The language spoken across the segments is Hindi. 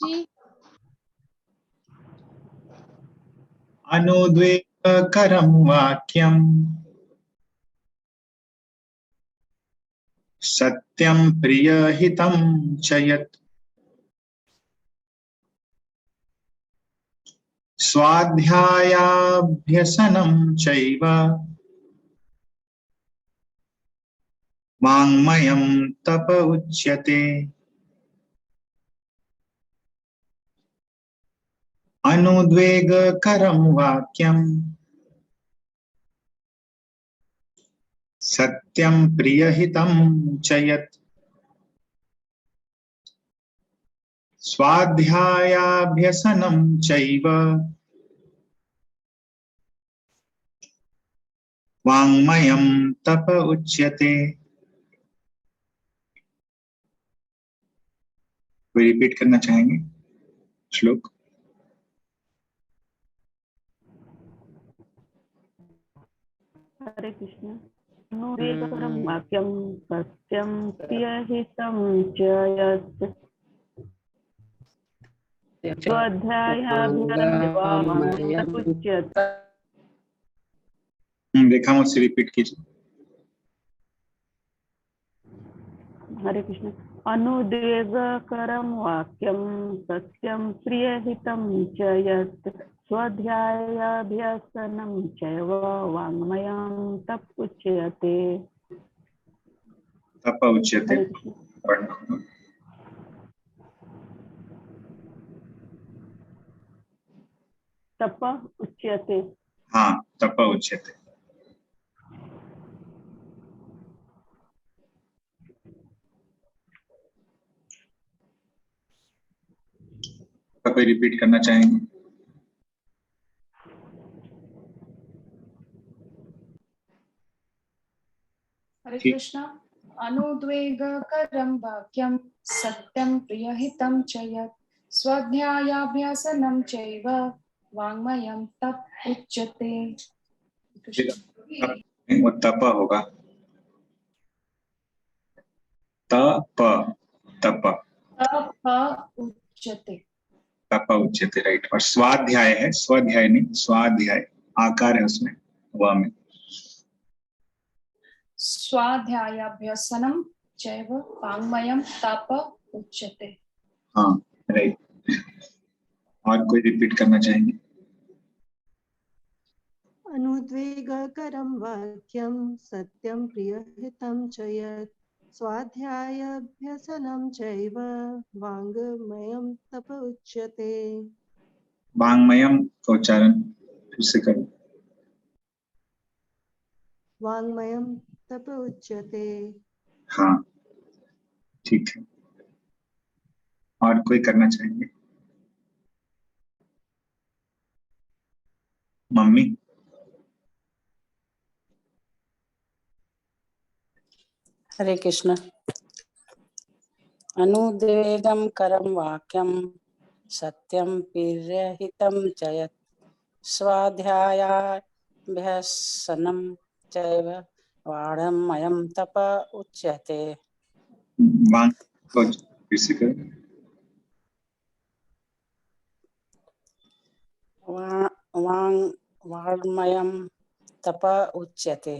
जी। अनुद्वेगकरं वाक्यं सत्यं प्रियहितं च यत् स्वाध्यायाभ्यसनं चैव वाङ्मयं तप उच्यते। अनुद्वेगकरं वाक्यं सत्यं प्रियहितं च यत् स्वाध्यायाभ्यसनं चैव वाङ्मयं तप उच्यते। कोई रिपीट करना चाहेंगे श्लोक? हरे कृष्ण। अनुवेगकरं वाक्यं सत्यं प्रियहितं च यत् स्वाध्यायाभ्यसनमुच्यते। देखा मुझसे रिपीट कीजिए। हरे कृष्ण। अनुद्वेगकरं वाक्यं सत्यं प्रियहितं च यत् स्वाध्यायाभ्यसनं चैव वाङ्मयं तप उच्यते। तप उच्यते। तप उच्यते। हाँ, तप उच्यते। कोई रिपीट करना चाहेंगे? हरे कृष्ण। अनुद्वेगकरं वाक्यं सत्यं प्रियहितं च यत् स्वाध्यायाभ्यसनं चैव वाङ्मयं तप उच्यते। वो तप होगा। तप तप तप उच्यते। तप उच्यते, राइट। और स्वाध्याय है, स्वाध्याय नहीं, स्वाध्याय आकार है उसमें, व में। स्वाध्यायाभ्यसनं चैव वाङ्मयं तप उच्यते। हाँ, राइट। और कोई रिपीट करना चाहेंगे? अनुद्वेगकरं वाक्यं सत्यं प्रियहितं च यत् स्वाध्यायाभ्यसनं चैव वाङ्मयं तप उच्यते। वाङ्मयम का उच्चारण फिर से करो। वाङ्मयं तप उच्यते। हाँ, ठीक है। और कोई करना चाहेंगे? मम्मी? हरे कृष्ण। अनुद्वेगं करं वाक्यं सत्यं प्रियहितं च यत् स्वाध्यायाभ्यसनं चैव वाङ्मयं तप उच्यते। वाङ्मयं तप उच्यते।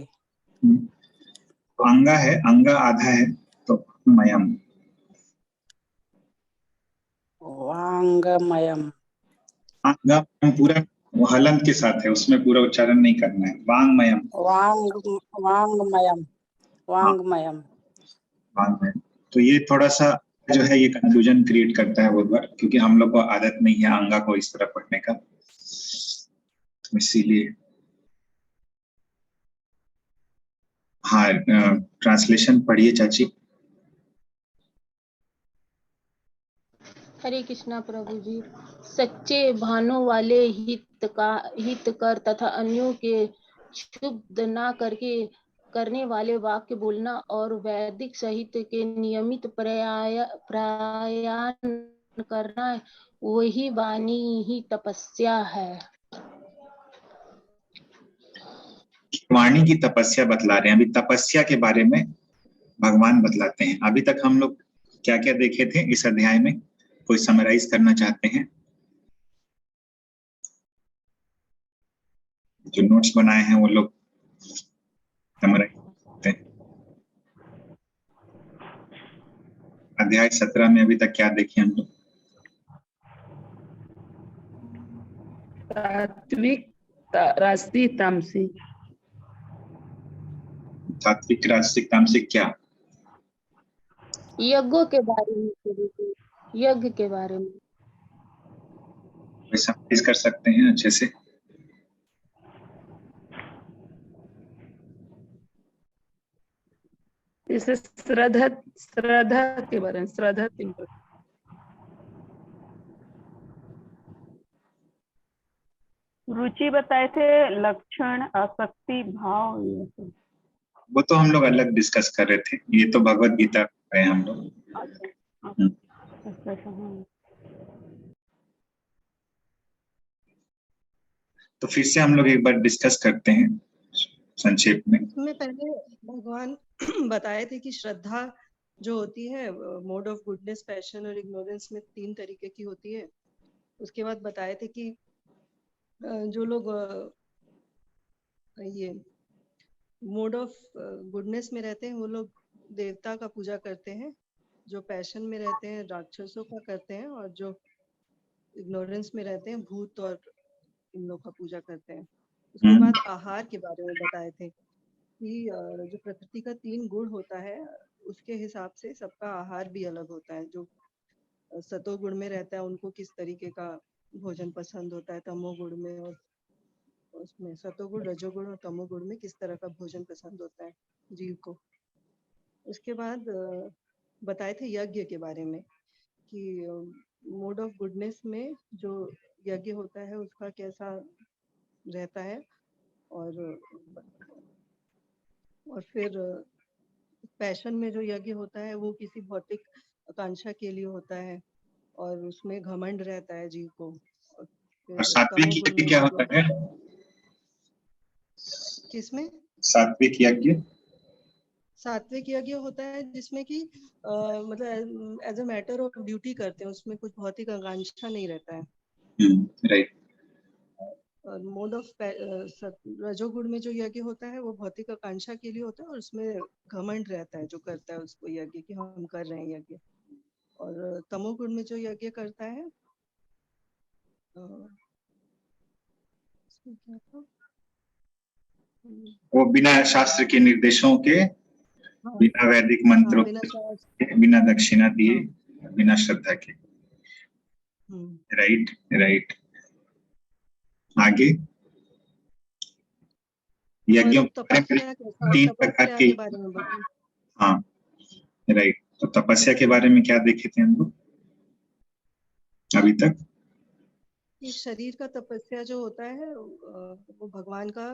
अंगा है, अंगा आधा है तो मयम। वाङ्मयम। अंगा पूरा हलंत के साथ है, उसमें पूरा उच्चारण नहीं करना है। वाङ्मयम। वाङ्मयम। वाङ्मयम। वाङ्मयम। तो ये थोड़ा सा जो है ये कंफ्यूजन क्रिएट करता है बहुत बार, क्योंकि हम लोग को आदत नहीं है अंगा को इस तरह पढ़ने का, तो इसीलिए। हाँ, ट्रांसलेशन पढ़िए चाची। हरे कृष्णा प्रभु जी। सच्चे भानों वाले हितकर तथा अन्यों के क्षुब्ध न करने वाले वाक्य बोलना और वैदिक साहित्य के नियमित प्रयाण करना, वही वाणी ही तपस्या है। वाणी की तपस्या बतला रहे हैं। अभी तपस्या के बारे में भगवान बतलाते हैं। अभी तक हम लोग क्या क्या देखे थे इस अध्याय में? कोई समराइज करना चाहते हैं? जो नोट्स बनाए हैं वो लोग समराइज करते हैं। अध्याय 17 में अभी तक क्या देखे हम लोग? सात्विक, राजसिक, तामसिक। सात्विक, राजसिक, तामसिक क्या? यज्ञों के बारे में, यज्ञ के बारे में। कोई समराइज कर सकते हैं अच्छे से? जैसे श्रद्धा, श्रद्धा के बारे में, श्रद्धा रुचि बताए थे, लक्षण, आसक्ति, भाव, ये सब। वो तो हम लोग अलग डिस्कस कर रहे थे, ये तो भगवत गीता कर रहे हैं हम लोग। तो फिर से हम लोग एक बार डिस्कस करते हैं संक्षेप में। इसमें पहले भगवान बताए थे कि श्रद्धा जो होती है मोड ऑफ गुडनेस, पैशन और इग्नोरेंस में 3 तरीके की होती है। उसके बाद बताए थे कि जो लोग ये मोड ऑफ गुडनेस में रहते हैं वो लोग देवता का पूजा करते हैं, जो पैशन में रहते हैं राक्षसों का करते हैं, और जो इग्नोरेंस में रहते हैं भूत और इन लोग का पूजा करते हैं। उसके बाद आहार के बारे में बताए थे कि जो प्रकृति का 3 गुण होता है उसके हिसाब से सबका आहार भी अलग होता है। जो सतोगुण में रहता है उनको किस तरीके का भोजन पसंद होता है, तमोगुण में, और उसमें सतोगुण, रजोगुण और तमोगुण में किस तरह का भोजन पसंद होता है जीव को। उसके बाद बताए थे यज्ञ के बारे में कि मोड ऑफ गुडनेस में जो यज्ञ होता है उसका कैसा रहता है, और फिर पैशन में जो यज्ञ होता है वो किसी भौतिक आकांक्षा के लिए होता है और उसमें घमंड रहता है जीव को। और सात्विक यज्ञ क्या होता है? किसमें? सात्विक यज्ञ। सात्विक यज्ञ होता है जिसमें कि मतलब as a matter of duty करते हैं, उसमें कुछ भौतिक आकांक्षा नहीं रहता है। राइट। और मोड ऑफ रजोगुण में जो यज्ञ होता है वो भौतिक आकांक्षा के लिए होता है और उसमें घमंड रहता है जो करता है उसको यज्ञ कि हम कर रहे हैं यज्ञ। और तमोगुण में जो यज्ञ करता है वो बिना शास्त्र के निर्देशों के, बिना वैदिक मंत्रों, बिना दक्षिणा दिए, बिना श्रद्धा के। Right right. आगे यज्ञों 3 प्रकार के। हाँ राइट। तो तपस्या के बारे में क्या देखे थे हम लोग अभी तक? शरीर का तपस्या जो होता है वो भगवान का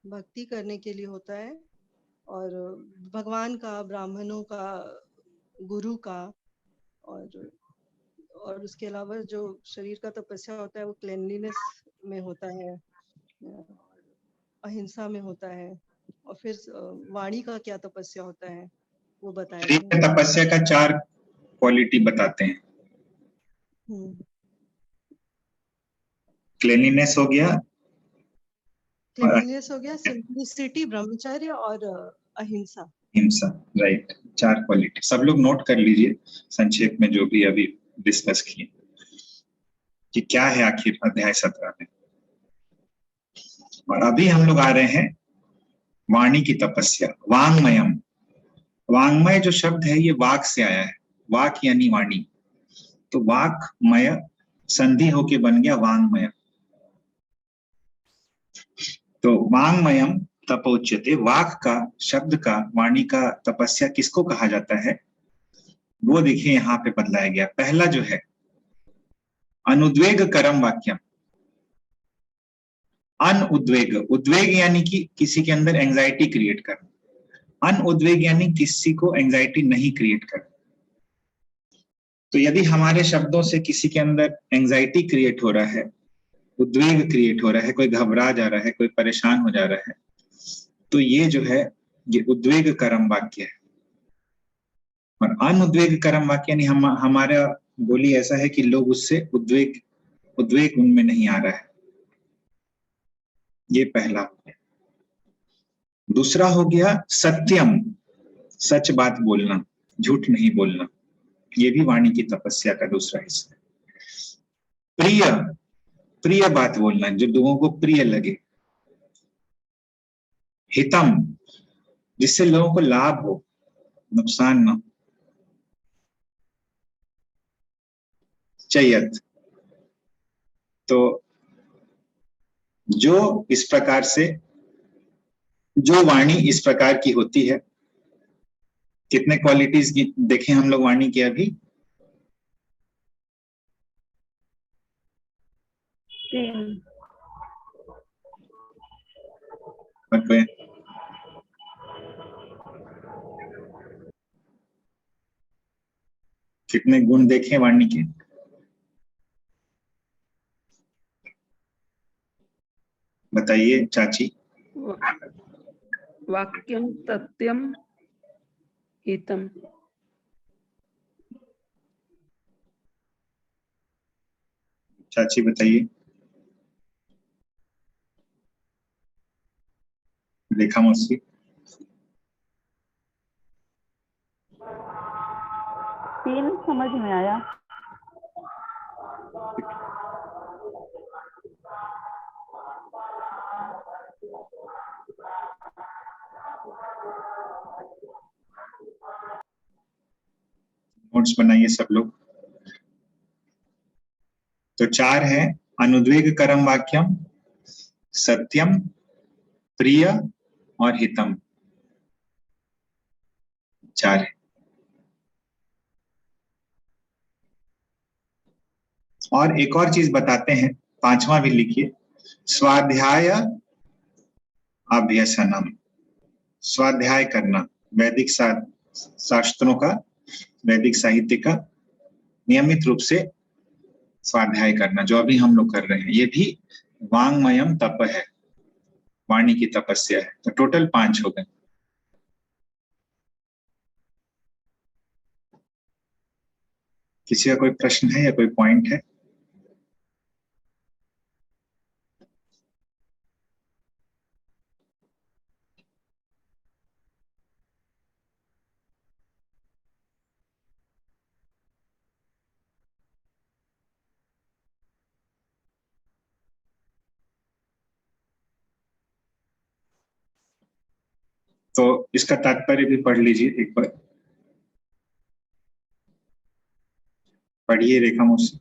भक्ति करने के लिए होता है, और भगवान का, ब्राह्मणों का, गुरु का, और उसके अलावा जो शरीर का तपस्या होता है वो क्लेanलीनेस में होता है, अहिंसा में होता है, और फिर वाणी का क्या तपस्या होता है वो बताया। तपस्या का 4 क्वालिटी बताते हैं। क्लेanलीनेस हो गया, सिंप्लिसिटी, ब्रह्मचर्य और अहिंसा। हिंसा। राइट। 4 क्वालिटी सब लोग नोट कर लीजिए संक्षेप में जो भी अभी डिस्कस किए कि क्या है आखिर अध्याय 17 में। और अभी हम लोग आ रहे हैं वाणी की तपस्या, वांगमयम। वांगमय जो शब्द है ये वाक से आया है, वाक यानी वाणी, तो वाकमय संधि होके बन गया वांगमय। तो वांगमयम तपोच्यते, वाक का, शब्द का, वाणी का तपस्या किसको कहा जाता है वो देखिए यहाँ पे बदलाया गया। पहला जो है अनुद्वेग करम वाक्यम। अनुद्वेग, उद्वेग यानी कि किसी के अंदर एंजाइटी क्रिएट करना, अनुद्वेग यानी किसी को एंजाइटी नहीं क्रिएट करना। तो यदि हमारे शब्दों से किसी के अंदर एंजाइटी क्रिएट हो रहा है, उद्वेग क्रिएट हो रहा है, कोई घबरा जा रहा है, कोई परेशान हो जा रहा है, तो ये जो है ये उद्वेग करम वाक्य है। और अनुद्वेग करम वाक्य यानी हमारा बोली ऐसा है कि लोग उससे उद्वेग उनमें नहीं आ रहा है। ये पहला हो गया। दूसरा हो गया सत्यम, सच बात बोलना, झूठ नहीं बोलना। ये भी वाणी की तपस्या का दूसरा हिस्सा है। प्रिय, प्रिय बात बोलना जो लोगों को प्रिय लगे। हितम, जिससे लोगों को लाभ हो, नुकसान ना हो। चयत, तो जो इस प्रकार से, जो वाणी इस प्रकार की होती है, कितने क्वालिटीज की देखें हम लोग वाणी की अभी? 3 और कोई? कितने गुण देखें वाणी के? बताइए चाची। वाक्यम तथ्यम हितम। चाची बताइए। रेखा मौसी? 3 समझ में आया। नोट्स बनाइए सब लोग। तो 4 है अनुद्वेग करम वाक्यम, सत्यम, प्रिय और हितम। 4 है। और एक और चीज बताते हैं, 5वां भी लिखिए, स्वाध्याय अभ्यसनम। स्वाध्याय करना, वैदिक शास्त्रों का, वैदिक साहित्य का नियमित रूप से स्वाध्याय करना, जो अभी हम लोग कर रहे हैं, ये भी वांगमयम तप है, वाणी की तपस्या है। तो टोटल 5 हो गए। किसी का कोई प्रश्न है या कोई पॉइंट है? तो इसका तात्पर्य भी पढ़ लीजिए एक बार। पढ़िए रेखा मौसी।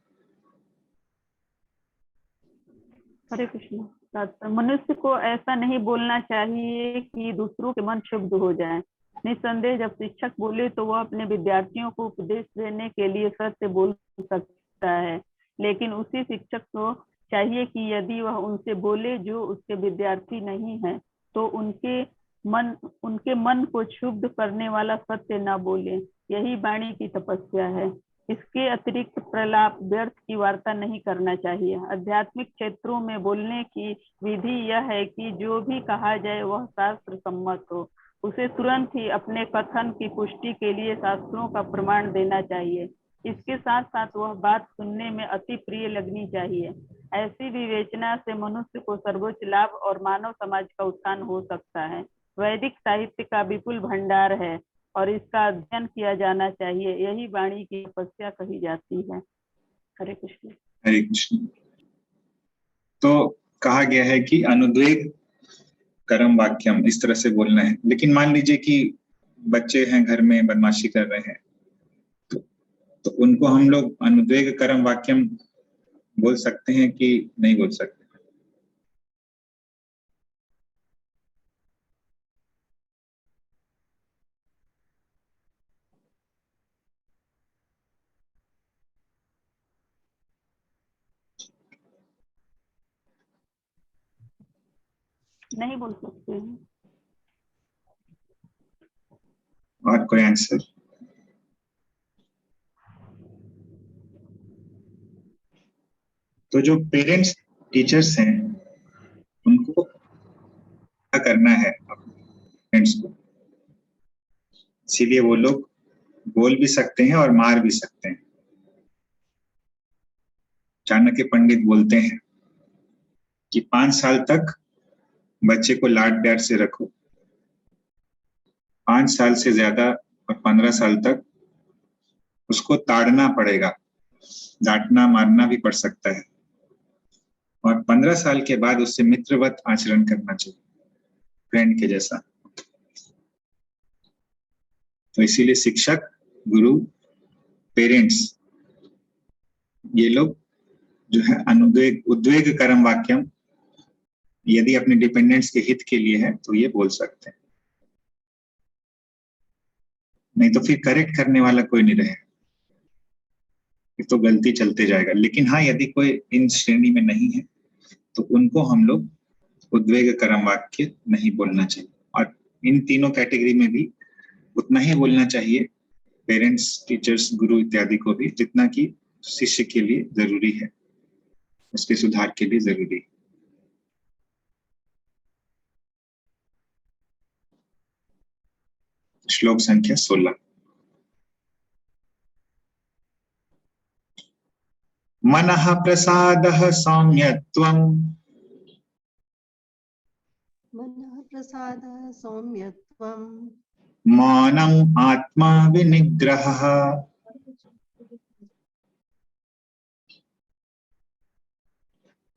हरे कृष्ण। मनुष्य को ऐसा नहीं बोलना चाहिए कि दूसरों के मन क्षुब्ध हो जाएं। निस्संदेह जब शिक्षक बोले तो वह अपने विद्यार्थियों को उपदेश देने के लिए सत्य बोल सकता है, लेकिन उसी शिक्षक को चाहिए कि यदि वह उनसे बोले जो उसके विद्यार्थी नहीं है, तो उनके मन को क्षुब्ध करने वाला सत्य न बोले। यही वाणी की तपस्या है। इसके अतिरिक्त प्रलाप व्यर्थ की वार्ता नहीं करना चाहिए। आध्यात्मिक क्षेत्रों में बोलने की विधि यह है कि जो भी कहा जाए वह शास्त्र सम्मत हो। उसे तुरंत ही अपने कथन की पुष्टि के लिए शास्त्रों का प्रमाण देना चाहिए। इसके साथ साथ वह बात सुनने में अति प्रिय लगनी चाहिए। ऐसी विवेचना से मनुष्य को सर्वोच्च लाभ और मानव समाज का उत्थान हो सकता है। वैदिक साहित्य का विपुल भंडार है और इसका अध्ययन किया जाना चाहिए। यही वाणी की तपस्या कही जाती है। हरे कृष्ण। हरे कृष्ण। तो कहा गया है कि अनुद्वेग करम वाक्यम, इस तरह से बोलना है। लेकिन मान लीजिए कि बच्चे हैं घर में, बदमाशी कर रहे हैं, तो उनको हम लोग अनुद्वेग करम वाक्यम बोल सकते हैं कि नहीं बोल सकते? नहीं बोल सकते हैं। और कोई आंसर? तो जो पेरेंट्स टीचर्स हैं उनको क्या करना है अपने फ्रेंड्स को, इसीलिए वो लोग बोल भी सकते हैं और मार भी सकते हैं। चाणक्य पंडित बोलते हैं कि 5 साल तक बच्चे को लाड प्यार से रखो, 5 साल से ज्यादा और 15 साल तक उसको ताड़ना पड़ेगा, डांटना मारना भी पड़ सकता है, और 15 साल के बाद उससे मित्रवत आचरण करना चाहिए, फ्रेंड के जैसा। तो इसीलिए शिक्षक, गुरु, पेरेंट्स, ये लोग जो है उद्वेग करम वाक्यम यदि अपने डिपेंडेंट्स के हित के लिए है तो ये बोल सकते हैं, नहीं तो फिर करेक्ट करने वाला कोई नहीं रहेगा, तो गलती चलते जाएगा। लेकिन हाँ, यदि कोई इन श्रेणी में नहीं है तो उनको हम लोग उद्वेग करम वाक्य नहीं बोलना चाहिए, और इन तीनों कैटेगरी में भी उतना ही बोलना चाहिए, पेरेंट्स, टीचर्स, गुरु इत्यादि को भी, जितना कि शिष्य के लिए जरूरी है, उसके सुधार के लिए जरूरी है। श्लोक संख्या 16। मनः प्रसादः सौम्यत्वम् मनः प्रसादः सौम्यत्वम् मौनम् आत्मा विनिग्रहः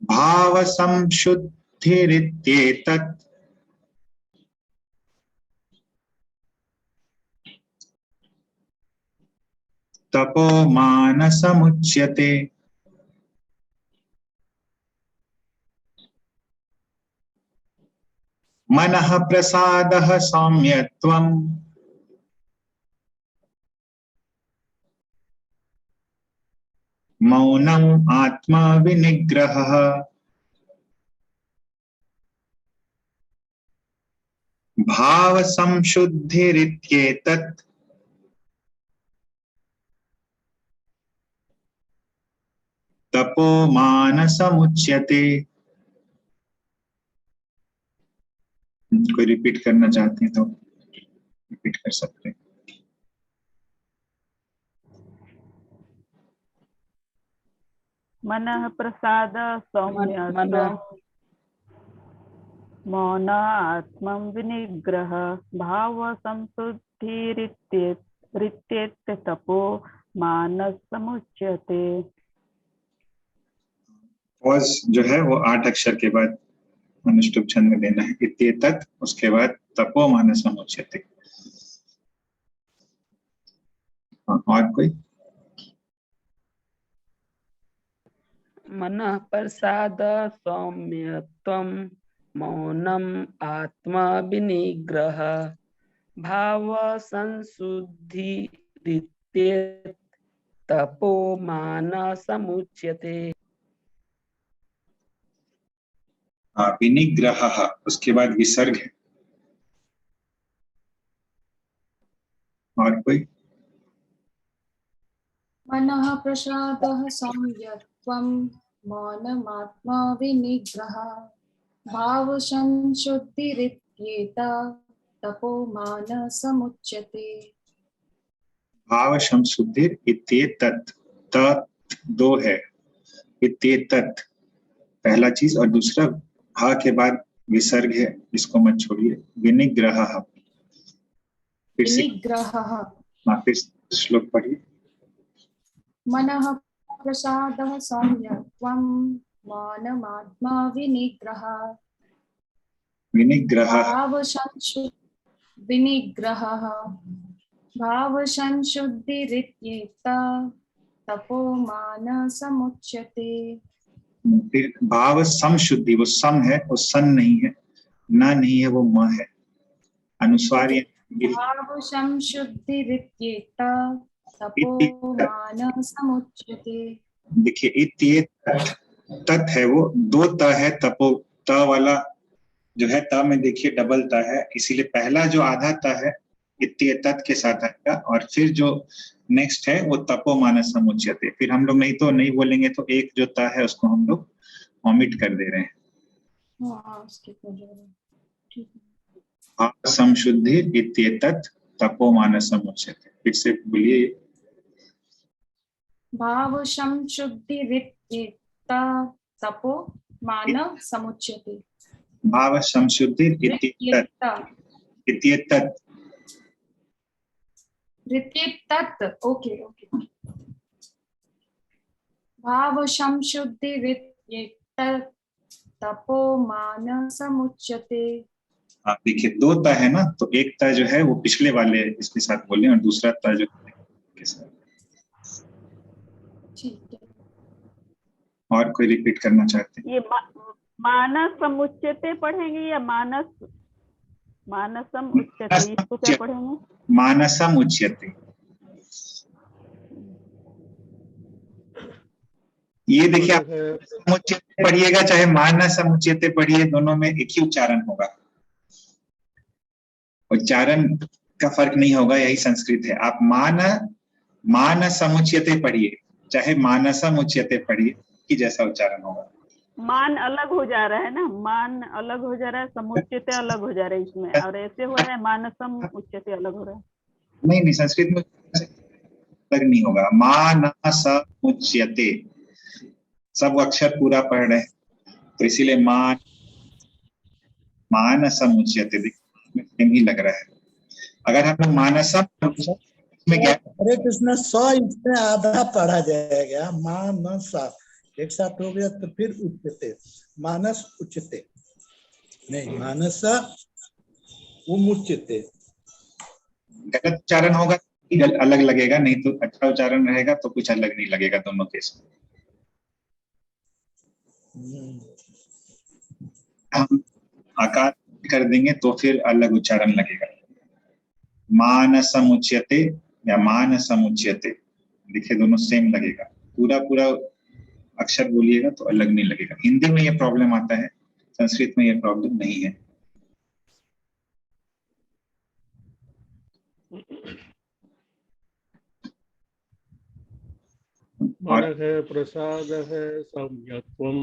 भाव संशुद्धिरित्येतत् तपो मानसमुच्यते। मनः प्रसादः सौम्यत्वम् मौनम् आत्मा विनिग्रहः भाव संशुद्धिरित्येतत् तपो मानसमुच्यते। कोई रिपीट करना चाहते हैं तो रिपीट कर सकते हैं। मनः प्रसाद सौम्यत्वम् मौन आत्मं विनिग्रह भाव संशुद्धिरित्येतत् तपो मानसमुच्यते। पॉज जो है वो 8 अक्षर के बाद अनुष्टुप छंद में देना है, इत्येतत्, उसके बाद तपो मानसमुच्यते। और कोई? मनः प्रसाद सौम्यत्वम् मौनम् आत्मा विनिग्रह भाव संशुद्धिरित्येतत् तपो मानसमुच्यते। विनिग्रहः, उसके बाद विसर्ग है। और कोई? मनः प्रसादः सौम्यत्वम् मौनमात्मा विनिग्रहः भाव संशुद्धिरित्येतत् तपो मानसमुच्यते। भाव संशुद्धिर इत्येतत्, त 2 है, इत्येतत् पहला चीज, और दूसरा हा के बाद विसर्ग है, इसको मत छोड़िए। विनिग्रहः, फिर से फिर श्लोक पढ़िए। मनः प्रसादः सौम्यत्वम् मौनमात्मा विनिग्रहः विनिग्रहः भाव संशुद्धिरित्येतत् तपो मानसमुच्यते। फिर भाव समशुद्धि, वो सम है, वो सन नहीं है, ना नहीं है, वो म है, अनुस्वार। भाव संशुद्धिरित्येतत् तपो मानसमुच्यते। देखिए, इत्येतत् तत् है, वो 2 त है, तपो त वाला जो है, त में देखिए डबल त है, इसीलिए पहला जो आधा त है इत्येतत् के साथ आएगा, और फिर जो नेक्स्ट है वो तपो मानसमुच्यते। फिर हम लोग नहीं तो नहीं बोलेंगे, तो एक जो त है उसको हम लोग ओमिट कर दे रहे हैं। संशुद्धि इत्येतत् तपो मानसमुच्यते। फिर से बोलिए। भाव संशुद्धिरित्येतत् तपो मान समुच्यते। भाव संशुद्धि इत्येतत् ऋत्येतत् ओके ओके भाव संशुद्धि ऋत्येतत् तपो मान समुच्यते। आप देखिए 2 त है ना, तो एक त जो है वो पिछले वाले इसके साथ बोले और दूसरा त जो है के साथ। ठीक है, और कोई रिपीट करना चाहते हैं? ये मानस समुच्यते पढ़ेंगे या मानसम उच्यते, इसको क्या पढ़ेंगे? मानसम उच्यते। ये देखिए आप समुच्यते पढ़िएगा चाहे मानस समुच्यते पढ़िए, दोनों में एक ही उच्चारण होगा, उच्चारण का फर्क नहीं होगा, यही संस्कृत है। आप मान समुच्यते पढ़िए चाहे मानसम उच्यते पढ़िए कि जैसा उच्चारण होगा। मान अलग हो जा रहा है ना, मान अलग हो जा रहा है, समुच्यते अलग हो जा रहा है इसमें, और ऐसे हो रहा है मानसम उच्यते अलग हो रहा है। नहीं संस्कृत में अलग नहीं होगा। मानस उच्यते सब अक्षर पूरा पढ़ रहे हैं, तो इसीलिए मानसम उच्यते ही लग रहा है। अगर हम लोग मानसम में क्या, हरे कृष्ण, इसमें आधा पढ़ा जाएगा, मानस एक साथ हो गया तो फिर उच्चते, मानस उच्चते नहीं, मानस उच्चते। गलत उच्चारण होगा अलग लगेगा, नहीं तो अच्छा उच्चारण रहेगा तो कुछ अलग नहीं लगेगा दोनों केस में। हम आकार कर देंगे तो फिर अलग उच्चारण लगेगा। मानसम उच्यते या मान समुच्यते, देखिए दोनों सेम लगेगा। पूरा अक्षर बोलिएगा तो अलग नहीं लगेगा। हिंदी में ये प्रॉब्लम आता है, संस्कृत में ये प्रॉब्लम नहीं है। मनः प्रसादः संयत्वं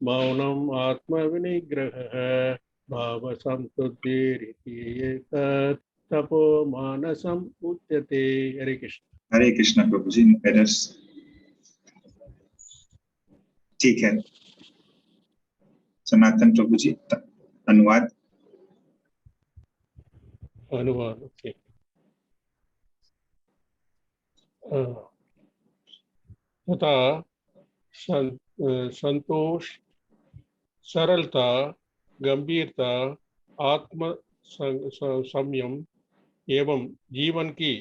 मौनम् आत्मविनिग्रहः भाव संशुद्धिरित्येतत् तपो मानसम् उच्यते। हरे कृष्ण। हरे कृष्ण प्रभु जी। ठीक है, सनातन प्रभु जी अनुवाद। अनुवाद तथा संतोष, सरलता, गंभीरता, आत्म संयम एवं जीवन की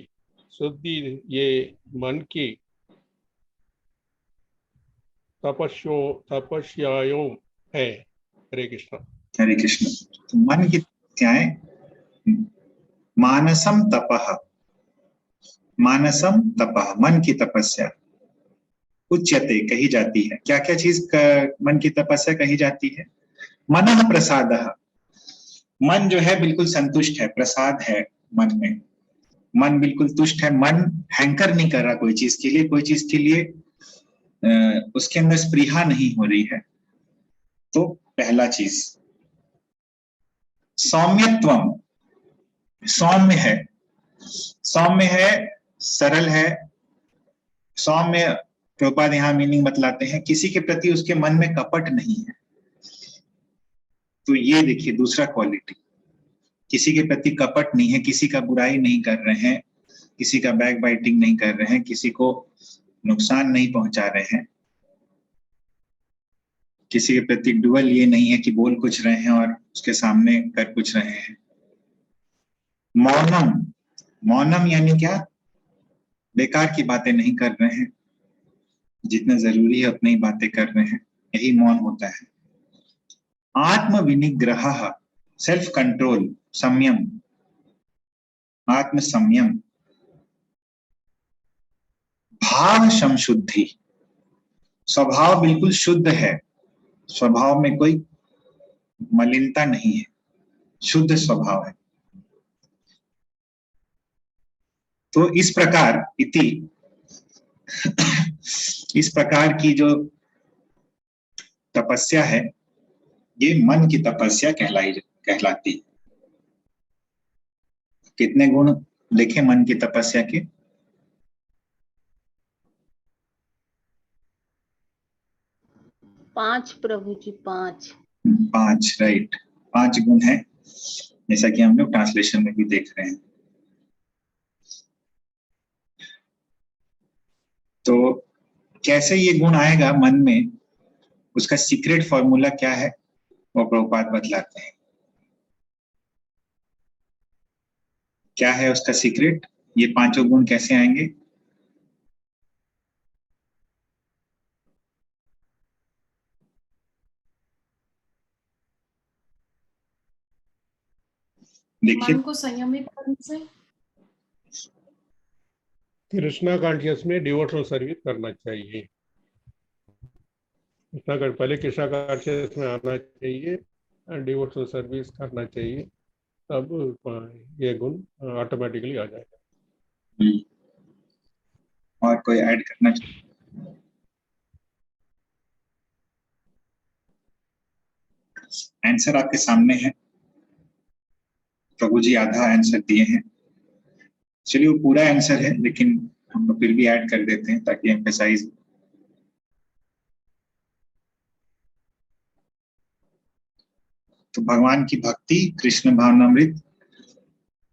शुद्धि ये मन की तपस्याओं है। हरे कृष्ण। हरे कृष्ण। तो मन की क्या है? मानसम तपः, मानसम तपः मन की तपस्या उच्यते कही जाती है। क्या क्या चीज मन की तपस्या कही जाती है? मनः प्रसादः, मन जो है बिल्कुल संतुष्ट है, प्रसाद है मन में, मन बिल्कुल तुष्ट है, मन हैंकर नहीं कर रहा कोई चीज के लिए, कोई चीज के लिए उसके अंदर स्पृहा नहीं हो रही है। तो पहला चीज सौम्यत्वम, सौम्य है, सौम्य है, सरल है। सौम्य प्रभुपाद यहाँ मीनिंग बतलाते हैं, किसी के प्रति उसके मन में कपट नहीं है। तो ये देखिए दूसरा क्वालिटी, किसी के प्रति कपट नहीं है, किसी का बुराई नहीं कर रहे हैं, किसी का बैक बाइटिंग नहीं कर रहे हैं, किसी को नुकसान नहीं पहुंचा रहे हैं, किसी के प्रति डुअल ये नहीं है कि बोल कुछ रहे हैं और उसके सामने कर कुछ रहे हैं। मौनम, मौनम यानी क्या? बेकार की बातें नहीं कर रहे हैं, जितना जरूरी है उतनी ही बातें कर रहे हैं, यही मौन होता है। आत्म विनिग्रह, सेल्फ कंट्रोल, संयम, आत्म संयम। भाव संशुद्धि, स्वभाव बिल्कुल शुद्ध है, स्वभाव में कोई मलिनता नहीं है, शुद्ध स्वभाव है। तो इस प्रकार इस प्रकार की जो तपस्या है ये मन की तपस्या कहलाती है। कितने गुण देखे मन की तपस्या के? 5 प्रभु जी, 5। 5, राइट। 5 गुण है, जैसा कि हम लोग ट्रांसलेशन में भी देख रहे हैं। तो कैसे ये गुण आएगा मन में, उसका सीक्रेट फॉर्मूला क्या है वो प्रभुपाद बतलाते हैं। क्या है उसका सीक्रेट, ये 5 गुण कैसे आएंगे? देखिए, मन को संयमित करने से। कृष्णा कॉन्शियस में डिवोशनल सर्विस करना चाहिए। पहले कृष्णा कॉन्शियस में आना चाहिए, डिवोशनल सर्विस करना चाहिए, तब ये गुण ऑटोमेटिकली आ जाएगा। और कोई ऐड करना चाहिए? आंसर आपके सामने है, प्रभु जी आधा आंसर दिए हैं। चलिए, वो पूरा आंसर है लेकिन हम लोग फिर भी ऐड कर देते हैं ताकि एम्फेसाइज। तो भगवान की भक्ति, कृष्ण भावनामृत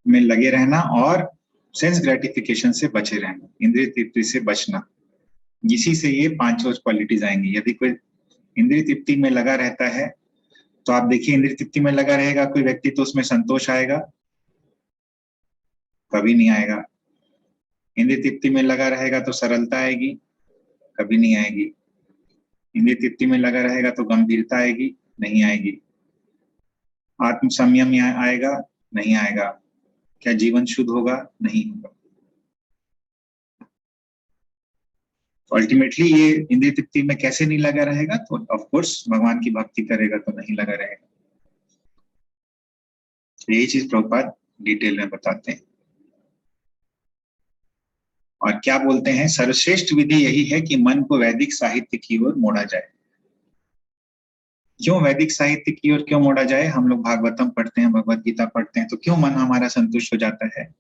में लगे रहना और सेंस ग्रेटिफिकेशन से बचे रहना, इंद्रिय तृप्ति से बचना, इसी से ये 5 क्वालिटीज आएंगी। यदि कोई इंद्रिय तृप्ति में लगा रहता है तो आप देखिए, इंद्रिय तृप्ति में लगा रहेगा कोई व्यक्ति तो उसमें संतोष आएगा? कभी नहीं आएगा। इंद्रिय तृप्ति में लगा रहेगा तो सरलता आएगी? कभी नहीं आएगी। इंद्रिय तृप्ति में लगा रहेगा तो गंभीरता आएगी? नहीं आएगी। आत्म संयम आएगा? नहीं आएगा। क्या जीवन शुद्ध होगा? नहीं होगा। अल्टीमेटली ये इंद्रिय तृप्ति में कैसे नहीं लगा रहेगा? तो ऑफ कोर्स भगवान की भक्ति करेगा तो नहीं लगा रहेगा। यही चीज प्रभुपाद डिटेल में बताते हैं। और क्या बोलते हैं? सर्वश्रेष्ठ विधि यही है कि मन को वैदिक साहित्य की ओर मोड़ा जाए। क्यों वैदिक साहित्य की ओर क्यों मोड़ा जाए? हम लोग भागवतम पढ़ते हैं, भगवत गीता पढ़ते हैं, तो क्यों मन हमारा संतुष्ट हो जाता है?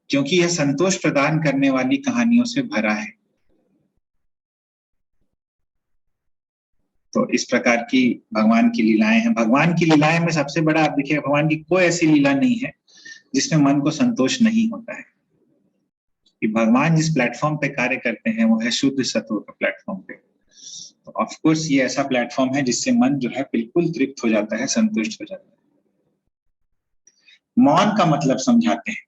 क्योंकि यह संतोष प्रदान करने वाली कहानियों से भरा है। तो इस प्रकार की भगवान की लीलाएं हैं। भगवान की लीलाएं में सबसे बड़ा आप देखिए, भगवान की कोई ऐसी लीला नहीं है जिसमें मन को संतोष नहीं होता है। कि भगवान जिस प्लेटफॉर्म पे कार्य करते हैं वो है शुद्ध सत्व का प्लेटफॉर्म पे। तो ऑफ कोर्स ये ऐसा प्लेटफॉर्म है जिससे मन जो है बिल्कुल तृप्त हो जाता है, संतुष्ट हो जाता है। मौन का मतलब समझाते हैं।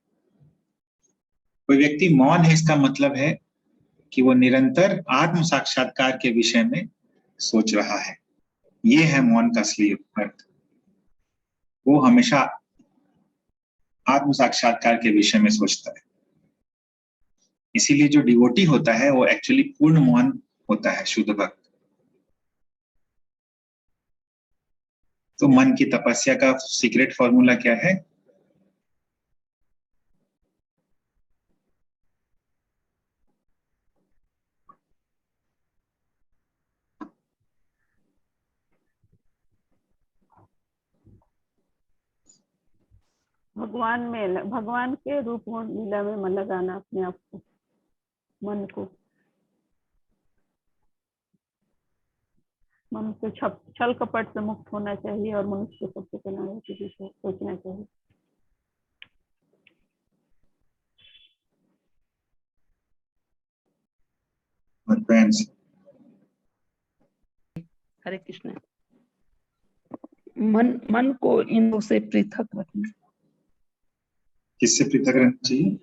कोई व्यक्ति मौन है, इसका मतलब है कि वो निरंतर आत्म साक्षात्कार के विषय में सोच रहा है। ये है मौन का असली अर्थ। वो हमेशा आत्म साक्षात्कार के विषय में सोचता है। इसीलिए जो डिवोटी होता है वो एक्चुअली पूर्ण मौन होता है, शुद्ध भक्त। तो मन की तपस्या का सीक्रेट फॉर्मूला क्या है? भगवान के रूप गुण लीला में मन लगाना, अपने आप को, मन को, मन से छल कपट से मुक्त होना चाहिए और मनुष्य को सबसे कल्याण की दिशा सोचना चाहिए। हरे कृष्ण। मन को इन से पृथक रखना। किससे पृथक रहना चाहिए?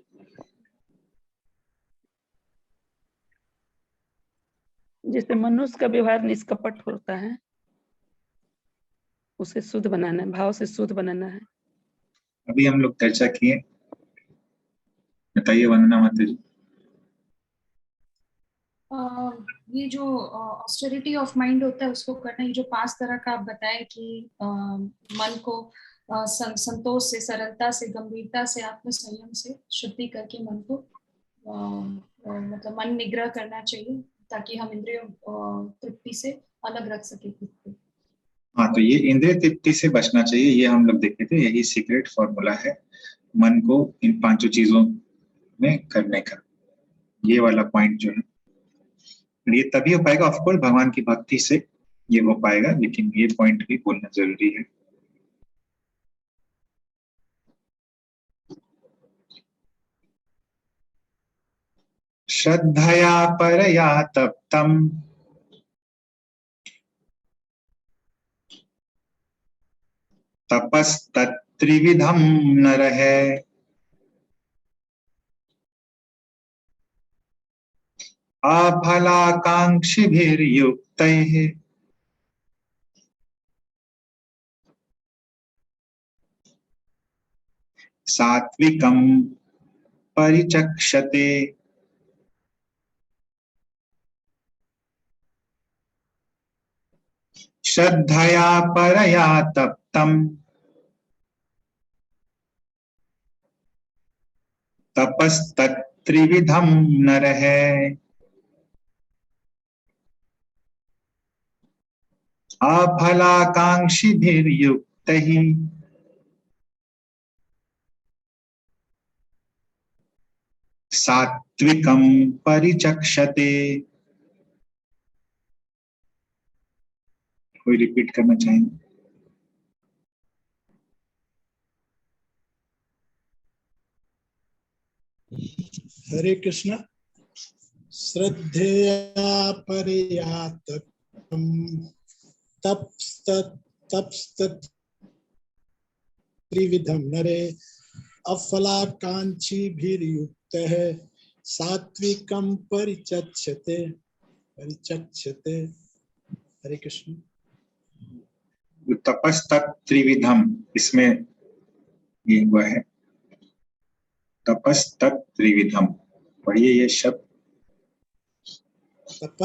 जैसे मनुष्य का व्यवहार निष्कपट होता है, उसे शुद्ध बनाना है, भाव से शुद्ध बनाना है। अभी हम लोग चर्चा किए, बताइए वंदना माता जी। ये जो ऑस्टेरिटी ऑफ माइंड होता है उसको करना, ये जो 5 तरह का आप बताए कि मन को संतोष से, सरलता से, गंभीरता से, आत्म संयम से शुद्धि करके मन को मतलब मन निग्रह करना चाहिए ताकि हम इंद्रिय तृप्ति से अलग रख सके खुद को। हाँ, तो ये इंद्रिय तृप्ति से बचना चाहिए, ये हम लोग देखे थे। यही सीक्रेट फॉर्मूला है मन को इन 5 चीजों में करने का। ये वाला पॉइंट जो है ये तभी हो पाएगा, ऑफकोर्स भगवान की भक्ति से ये हो पाएगा, लेकिन ये पॉइंट भी बोलना जरूरी है। श्रद्धया परया तप्तम् तपस्तत्त्रिविधं नरः अफलाकांक्षिभिर्युक्तैः सात्विकं परिचक्षते। श्रद्धया परया तप्तम् तपस्तत्त्रिविधं नरः अफलाकांक्षिभिर्युक्तैः सात्विकं परिचक्षते। कोई रिपीट करना चाहेंगे? हरे कृष्ण। श्रद्धेया परया तपस्तत्त्रिविधं नरे अफलाकांक्षिभिर्युक्तः सात्विकं परिचक्षते। हरे कृष्ण। तपस्तत्त्रिविधम, इसमें ये हुआ है तपस्तत्त्रिविधम। पढ़िए ये शब्द।